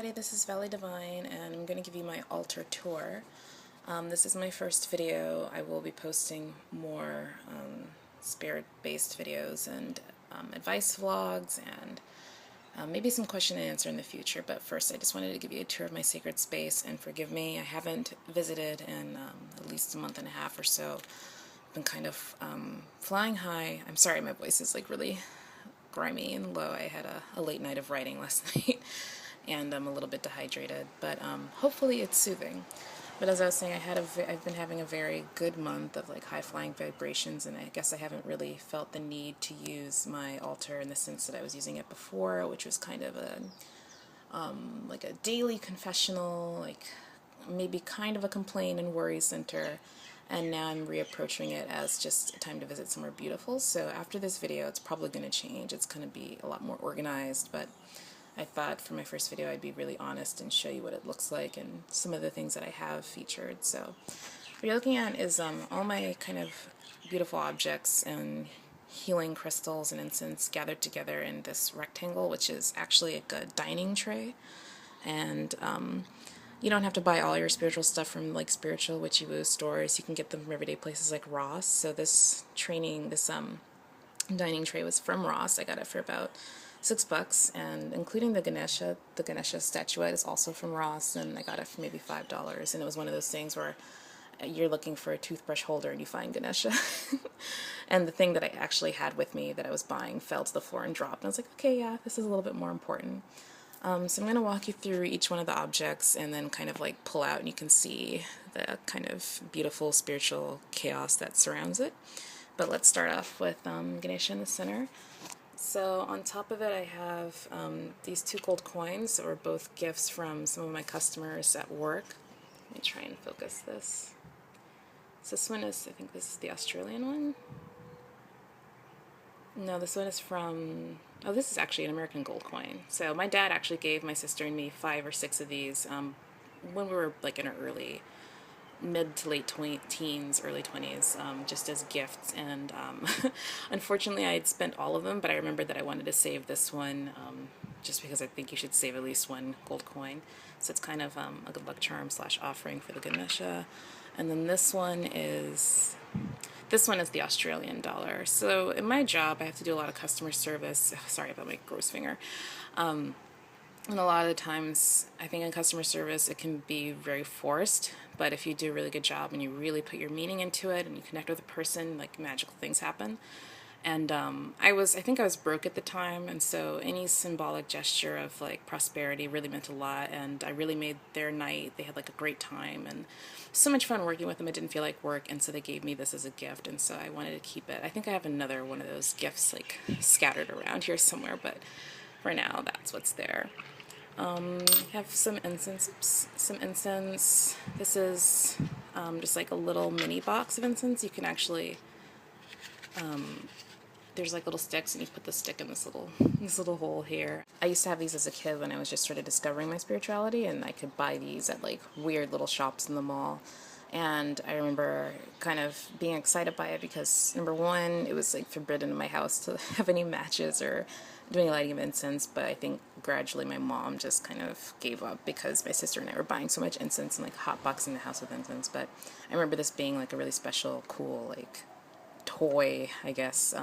everybody, this is Valley Divine, and I'm going to give you my altar tour. This is my first video. I will be posting more spirit-based videos and advice vlogs and maybe some question and answer in the future, but first I just wanted to give you a tour of my sacred space, and forgive me, I haven't visited in at least a month and a half or so. I've been kind of flying high. I'm sorry my voice is like really grimy and low. I had a late night of writing last night and I'm a little bit dehydrated, but hopefully it's soothing. But as I was saying, I've been having a very good month of like high-flying vibrations, and I guess I haven't really felt the need to use my altar in the sense that I was using it before, which was kind of a like a daily confessional, like maybe kind of a complaint and worry center. And now I'm reapproaching it as just a time to visit somewhere beautiful. So after this video, it's probably going to change. It's going to be a lot more organized, but I thought for my first video I'd be really honest and show you what it looks like and some of the things that I have featured. So what you're looking at is all my kind of beautiful objects and healing crystals and incense gathered together in this rectangle, which is actually a dining tray. And you don't have to buy all your spiritual stuff from like spiritual witchy woo stores. You can get them from everyday places like Ross. So this dining tray was from Ross. I got it for about $6, and including the Ganesha statuette is also from Ross, and I got it for maybe $5. And it was one of those things where you're looking for a toothbrush holder and you find Ganesha. And the thing that I actually had with me that I was buying fell to the floor and dropped. And I was like, okay, yeah, this is a little bit more important. So I'm going to walk you through each one of the objects and then kind of like pull out, and you can see the kind of beautiful spiritual chaos that surrounds it. But let's start off with Ganesha in the center. So on top of it I have these 2 gold coins that were both gifts from some of my customers at work. Let me try and focus this. So this one is, I think this is the Australian one. No, this one is from, oh, this is actually an American gold coin. So my dad actually gave my sister and me 5 or 6 of these when we were like in our mid to late teens, early 20s, just as gifts. And unfortunately I had spent all of them, but I remembered that I wanted to save this one just because I think you should save at least 1 gold coin. So it's kind of a good luck charm / offering for the Ganesha. And then this one is the Australian dollar. So in my job, I have to do a lot of customer service. Sorry about my gross finger. And a lot of the times, I think in customer service, it can be very forced. But if you do a really good job and you really put your meaning into it and you connect with a person, like magical things happen. And I think I was broke at the time, and so any symbolic gesture of like prosperity really meant a lot, and I really made their night. They had like a great time and so much fun working with them. It didn't feel like work, and so they gave me this as a gift, and so I wanted to keep it. I think I have another one of those gifts like scattered around here somewhere, but for now that's what's there. I have some incense. This is just like a little mini box of incense. You can actually there's like little sticks, and you put the stick in this little hole here. I used to have these as a kid when I was just sort of discovering my spirituality, and I could buy these at like weird little shops in the mall. And I remember kind of being excited by it because, number one, it was like forbidden in my house to have any matches or do any lighting of incense, but I think gradually my mom just kind of gave up because my sister and I were buying so much incense and like hotboxing the house with incense. But I remember this being like a really special, cool, like toy, I guess,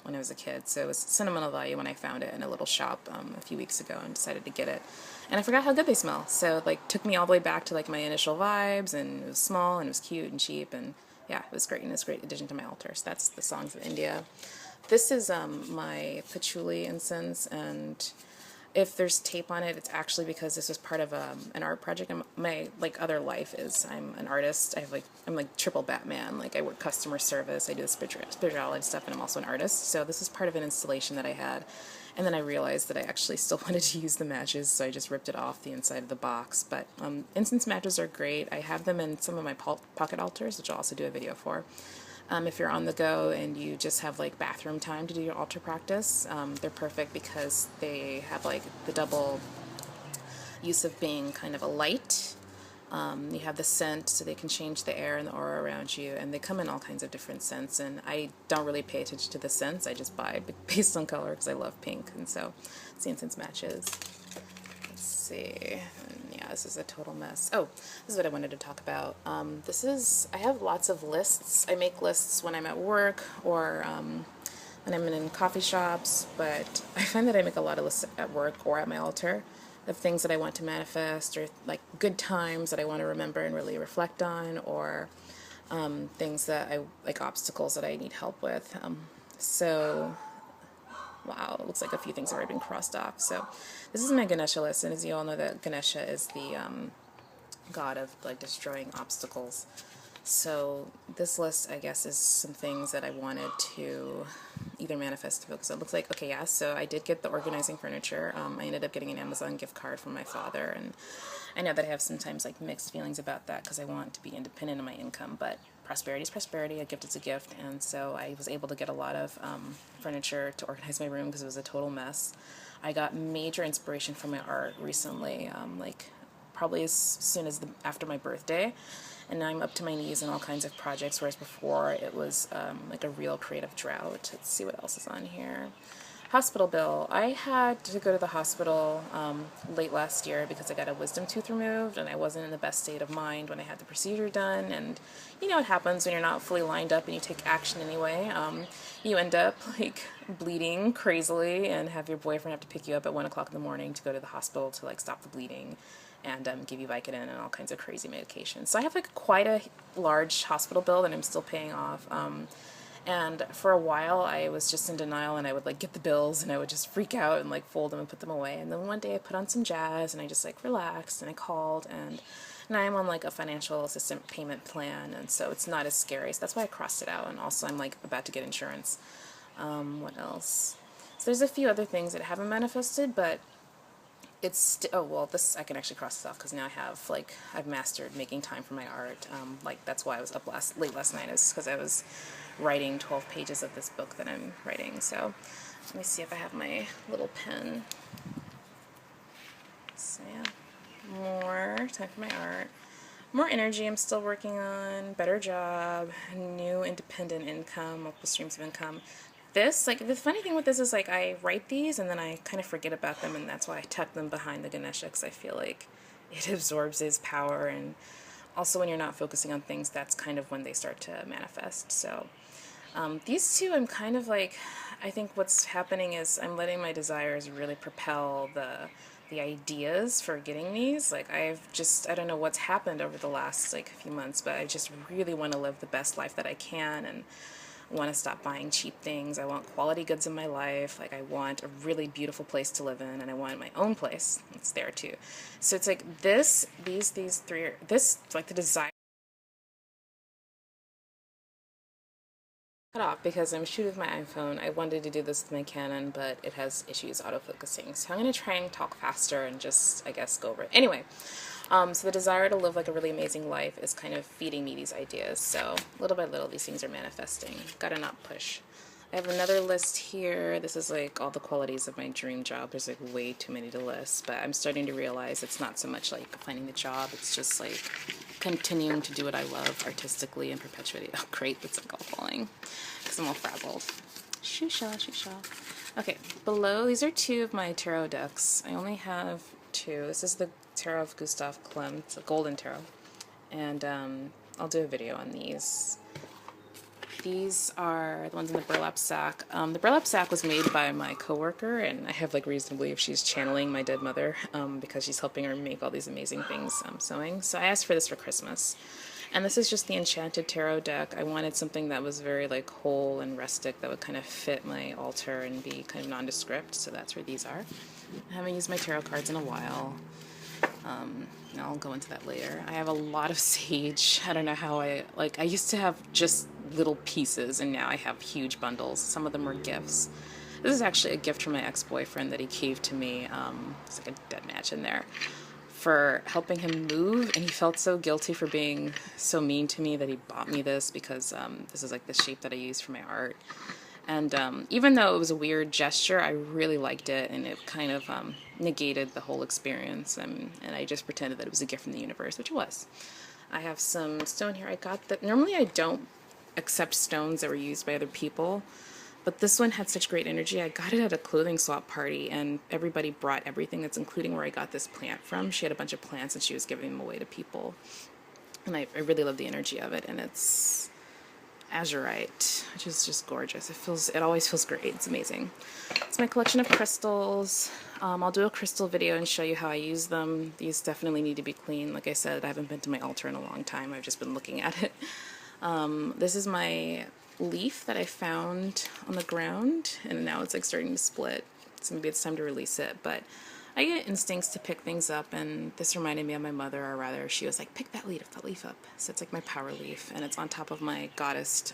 when I was a kid. So it was sentimental value when I found it in a little shop a few weeks ago and decided to get it. And I forgot how good they smell. So it like took me all the way back to like my initial vibes, and it was small and it was cute and cheap, and yeah, it was great, and it's a great addition to my altar. So that's the Songs of India. This is my patchouli incense, and if there's tape on it, it's actually because this was part of an art project. My like other life is I'm an artist. I'm like triple Batman. Like I work customer service, I do the spirituality stuff, and I'm also an artist. So this is part of an installation that I had, and then I realized that I actually still wanted to use the matches, so I just ripped it off the inside of the box. But incense matches are great. I have them in some of my pocket altars, which I'll also do a video for. If you're on the go and you just have like bathroom time to do your altar practice, they're perfect because they have like the double use of being kind of a light. You have the scent, so they can change the air and the aura around you, and they come in all kinds of different scents, and I don't really pay attention to the scents. I just buy based on color because I love pink, and so it's the incense matches. Let's see. Yeah, this is a total mess. Oh, this is what I wanted to talk about. I have lots of lists. I make lists when I'm at work or when I'm in coffee shops, but I find that I make a lot of lists at work or at my altar of things that I want to manifest, or like good times that I want to remember and really reflect on, or things that I like, obstacles that I need help with. So wow, it looks like a few things have already been crossed off. So this is my Ganesha list, and as you all know, that Ganesha is the god of like destroying obstacles. So this list, I guess, is some things that I wanted to either manifest to focus on. It looks like, okay, yeah, so I did get the organizing furniture. I ended up getting an Amazon gift card from my father, and I know that I have sometimes like mixed feelings about that because I want to be independent of my income, but prosperity is prosperity, a gift is a gift, and so I was able to get a lot of furniture to organize my room because it was a total mess. I got major inspiration from my art recently, like probably as soon as after my birthday, and now I'm up to my knees in all kinds of projects, whereas before it was like a real creative drought. Let's see what else is on here. Hospital bill. I had to go to the hospital late last year because I got a wisdom tooth removed, and I wasn't in the best state of mind when I had the procedure done. And you know what happens when you're not fully lined up and you take action anyway. You end up like bleeding crazily and have your boyfriend have to pick you up at 1 o'clock in the morning to go to the hospital to like stop the bleeding and give you Vicodin and all kinds of crazy medications. So I have like quite a large hospital bill that I'm still paying off. And for a while, I was just in denial, and I would like get the bills, and I would just freak out and like fold them and put them away. And then one day, I put on some jazz, and I just like relaxed, and I called, and now I'm on like a financial assistant payment plan, and so it's not as scary. So that's why I crossed it out. And also, I'm like about to get insurance. What else? So there's a few other things that haven't manifested, but it's oh well, this I can actually cross this off because now I've mastered making time for my art. Like that's why I was up late last night, is because I was writing 12 pages of this book that I'm writing. So let me see if I have my little pen. So yeah, more time for my art, more energy I'm still working on, better job, new independent income, multiple streams of income. This, like, the funny thing with this is, like, I write these and then I kind of forget about them, and that's why I tuck them behind the Ganesha, because I feel like it absorbs his power, and also when you're not focusing on things, that's kind of when they start to manifest. So these two, I'm kind of like, I think what's happening is I'm letting my desires really propel the ideas for getting these. Like I don't know what's happened over the last like few months, but I just really want to live the best life that I can, and want to stop buying cheap things. I want quality goods in my life. Like I want a really beautiful place to live in, and I want my own place. It's there too. So it's like these three, this like the desire cut off because I'm shooting with my iPhone. I wanted to do this with my Canon, but it has issues autofocusing. So I'm going to try and talk faster and just, I guess, go over it. Anyway, so the desire to live like a really amazing life is kind of feeding me these ideas. So little by little, these things are manifesting. Gotta not push. I have another list here. This is like all the qualities of my dream job. There's like way too many to list, but I'm starting to realize it's not so much like finding the job. It's just like continuing to do what I love artistically and perpetuating. Oh, great. It's like all falling because I'm all frazzled. Shusha, shusha. Okay, below, these are two of my tarot decks. I only have two. This is the Tarot of Gustav Klimt. It's a golden tarot. And I'll do a video on these. These are the ones in the burlap sack. The burlap sack was made by my coworker, and I have like reason to believe she's channeling my dead mother because she's helping her make all these amazing things sewing. So I asked for this for Christmas. And this is just the Enchanted Tarot deck. I wanted something that was very like whole and rustic that would kind of fit my altar and be kind of nondescript. So that's where these are. I haven't used my tarot cards in a while. I'll go into that later. I have a lot of sage. I don't know how I used to have just little pieces, and now I have huge bundles. Some of them were gifts. This is actually a gift from my ex-boyfriend that he gave to me. It's like a dead match in there for helping him move, and he felt so guilty for being so mean to me that he bought me this because this is like the shape that I use for my art. And even though it was a weird gesture, I really liked it, and it kind of negated the whole experience, and I just pretended that it was a gift from the universe, which it was. I have some stone here. I got that. Normally I don't accept stones that were used by other people, But this one had such great energy. I got it at a clothing swap party, and everybody brought everything. That's including where I got this plant from. She had a bunch of plants, and she was giving them away to people. And I really love the energy of it, and it's azurite, which is just gorgeous. It always feels great. It's amazing. It's my collection of crystals. I'll do a crystal video and show you how I use them. These definitely need to be clean. Like I said, I haven't been to my altar in a long time. I've just been looking at it. This is my leaf that I found on the ground, and now it's like starting to split. So maybe it's time to release it, but I get instincts to pick things up, and this reminded me of my mother, or rather, she was like, pick that leaf up. So it's like my power leaf, and it's on top of my goddess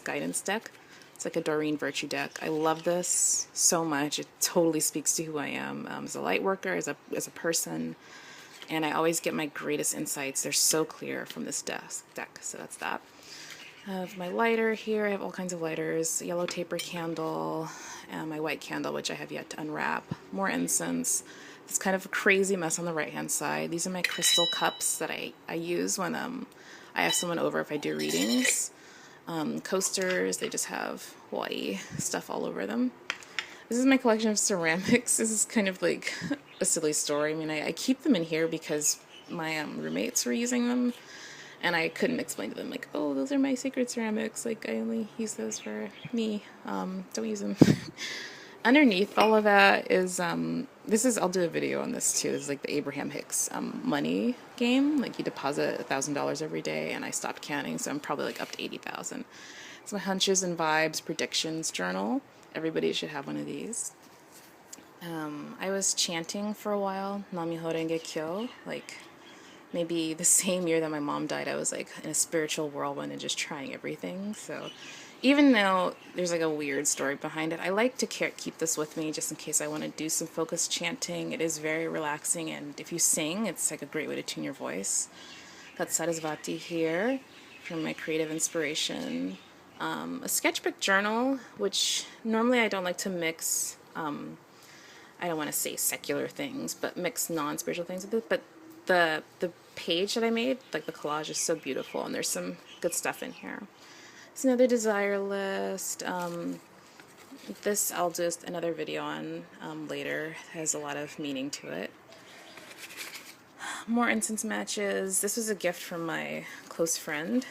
guidance deck. It's like a Doreen Virtue deck. I love this so much. It totally speaks to who I am as a light worker, as a person, and I always get my greatest insights. They're so clear from this deck, so that's that. I have my lighter here. I have all kinds of lighters. A yellow taper candle, and my white candle, which I have yet to unwrap. More incense. It's kind of a crazy mess on the right-hand side. These are my crystal cups that I use when I have someone over if I do readings. Coasters, they just have Hawaii stuff all over them. This is my collection of ceramics. This is kind of like a silly story. I mean, I keep them in here because my roommates were using them. And I couldn't explain to them, like, oh, those are my sacred ceramics. Like, I only use those for me. Don't use them. Underneath all of that is, I'll do a video on this too. This is like the Abraham Hicks money game. Like, you deposit $1,000 every day, and I stopped counting, so I'm probably like up to 80,000. It's my hunches and vibes predictions journal. Everybody should have one of these. I was chanting for a while, Nam-myoho Renge Kyo, like, maybe the same year that my mom died. I was like in a spiritual whirlwind and just trying everything. So even though there's like a weird story behind it, I like to keep this with me just in case I want to do some focused chanting. It is very relaxing, and if you sing, it's like a great way to tune your voice. Got Sarasvati here for my creative inspiration. A sketchbook journal, which normally I don't like to mix, I don't want to say secular things, but mix non-spiritual things with it. But the page that I made, like the collage, is so beautiful, and there's some good stuff in here. It's another desire list. This I'll do another video on later. It has a lot of meaning to it. More incense matches. This was a gift from my close friend.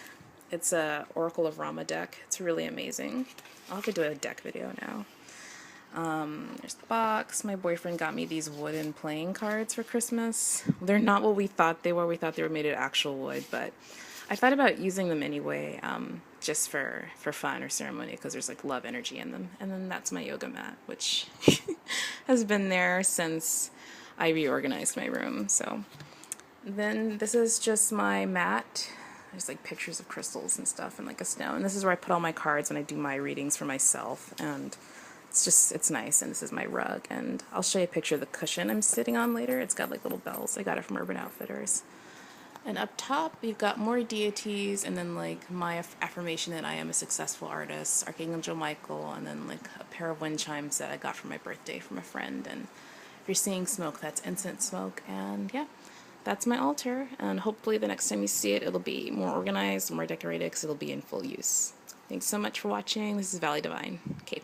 It's a Oracle of Rama deck. It's really amazing. I'll have to do a deck video now. There's the box. My boyfriend got me these wooden playing cards for Christmas. They're not what we thought they were. We thought they were made of actual wood, but I thought about using them anyway, just for fun or ceremony, because there's like love energy in them. And then that's my yoga mat, which has been there since I reorganized my room. So then this is just my mat. There's like pictures of crystals and stuff and like a snow. And this is where I put all my cards when I do my readings for myself. And it's nice. And this is my rug. And I'll show you a picture of the cushion I'm sitting on later. It's got like little bells. I got it from Urban Outfitters. And up top, we've got more deities, and then like my affirmation that I am a successful artist, Archangel Michael, and then like a pair of wind chimes that I got for my birthday from a friend. And if you're seeing smoke, that's incense smoke. And yeah, that's my altar. And hopefully the next time you see it, it'll be more organized, more decorated, because it'll be in full use. Thanks so much for watching. This is Valley Divine. Okay.